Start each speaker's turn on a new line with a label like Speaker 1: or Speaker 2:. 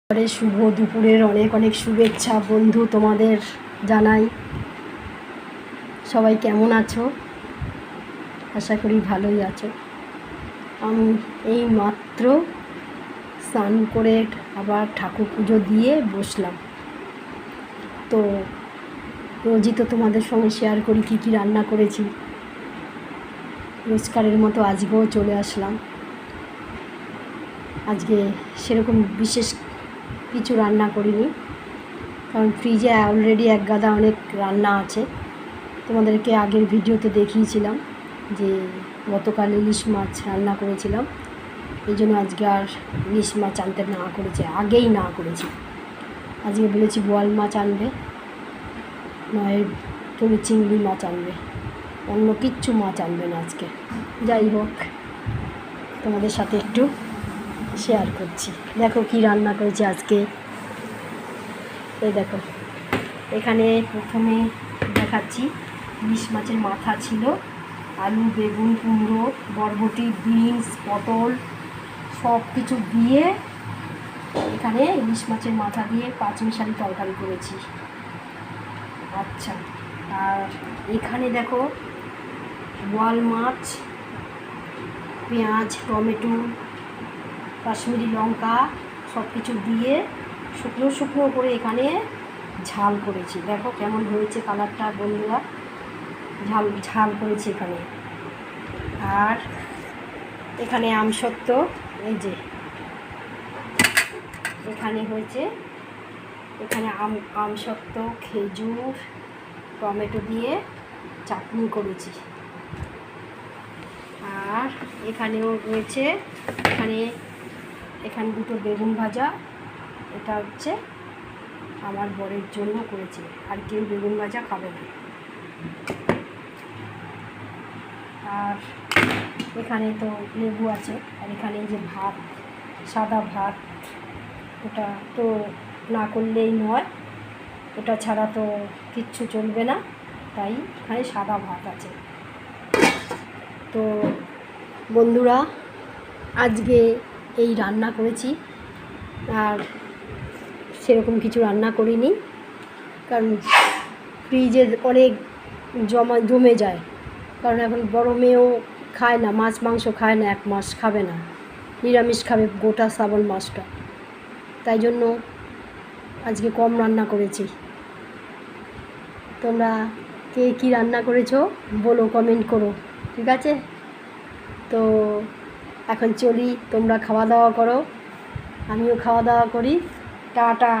Speaker 1: শুভ দুপুরের অনেক অনেক শুভেচ্ছা বন্ধু তোমাদের জানাই। সবাই কেমন আছো? আশা করি ভালোই আছো। আমি এই মাত্র স্নান করে আবার ঠাকুর পুজো দিয়ে বসলাম। তো রোজই তো তোমাদের সঙ্গে শেয়ার করি কী কী রান্না করেছি। রোজকারের মতো আজকেও চলে আসলাম। আজকে সেরকম বিশেষ কিছু রান্না করিনি, কারণ ফ্রিজে অলরেডি এক গাদা অনেক রান্না আছে। তোমাদেরকে আগের ভিডিওতে দেখিয়েছিলাম যে গতকাল ইলিশ মাছ রান্না করেছিলাম, এই জন্য আজকে আর ইলিশ মাছ আনতে আগেই না করেছি। আজকে বলেছি বোয়াল মাছ আনবে, নয় তুমি চিংড়ি মাছ আনবে, অন্য কিচ্ছু মাছ আনবে না আজকে। যাই হোক, তোমাদের সাথে একটু শেয়ার করছি। দেখো কি রান্না করেছি আজকে। এই দেখো, এখানে প্রথমে দেখাচ্ছি ইলিশ মাছের মাথা ছিল, আলু, বেগুন, কুমড়ো, বরবটি, বিনস, পটল সব কিছু দিয়ে এখানে ইলিশ মাছের মাথা দিয়ে পাঁচমিশালি তরকারি করেছি। আচ্ছা, আর এখানে দেখো বোয়াল মাছ, পেঁয়াজ, টমেটো, কাশ্মীরি লঙ্কা সব কিছু দিয়ে শুকনো শুকনো করে এখানে ঝাল করেছি। দেখো কেমন হয়েছে কালারটা বন্ধুরা, ঝাল করেছি এখানে। আর এখানে আমসত্ত্ব, এই যে এখানে হয়েছে, এখানে আমসত্ত্ব, খেজুর, টমেটো দিয়ে চাটনি করেছি। আর এখানেও রয়েছে, এখানে দুটো বেগুন ভাজা, এটা হচ্ছে আমার বরের জন্য করেছি, আর কেউ বেগুন ভাজা খাবে না। আর এখানে তো লেবু আছে, আর এখানে এই যে ভাত, সাদা ভাত, ওটা তো না করলেই নয়, ওটা ছাড়া তো কিচ্ছু চলবে না, তাই এখানে সাদা ভাত আছে। তো বন্ধুরা, আজকে এই রান্না করেছি, আর সেরকম কিছু রান্না করিনি, কারণ ফ্রিজে অনেক জমে যায়। কারণ এখন বড় মেয়েও খায় না, মাছ মাংস খায় না, 1 মাস খাবে না, নিরামিষ খাবে গোটা শ্রাবণ মাসটা, তাই জন্য আজকে কম রান্না করেছি। তোমরা কে কী রান্না করেছো বলো, কমেন্ট করো, ঠিক আছে? তো এখন চলি, তোমরা খাওয়া দাওয়া করো, আমিও খাওয়া দাওয়া করি। টাটা।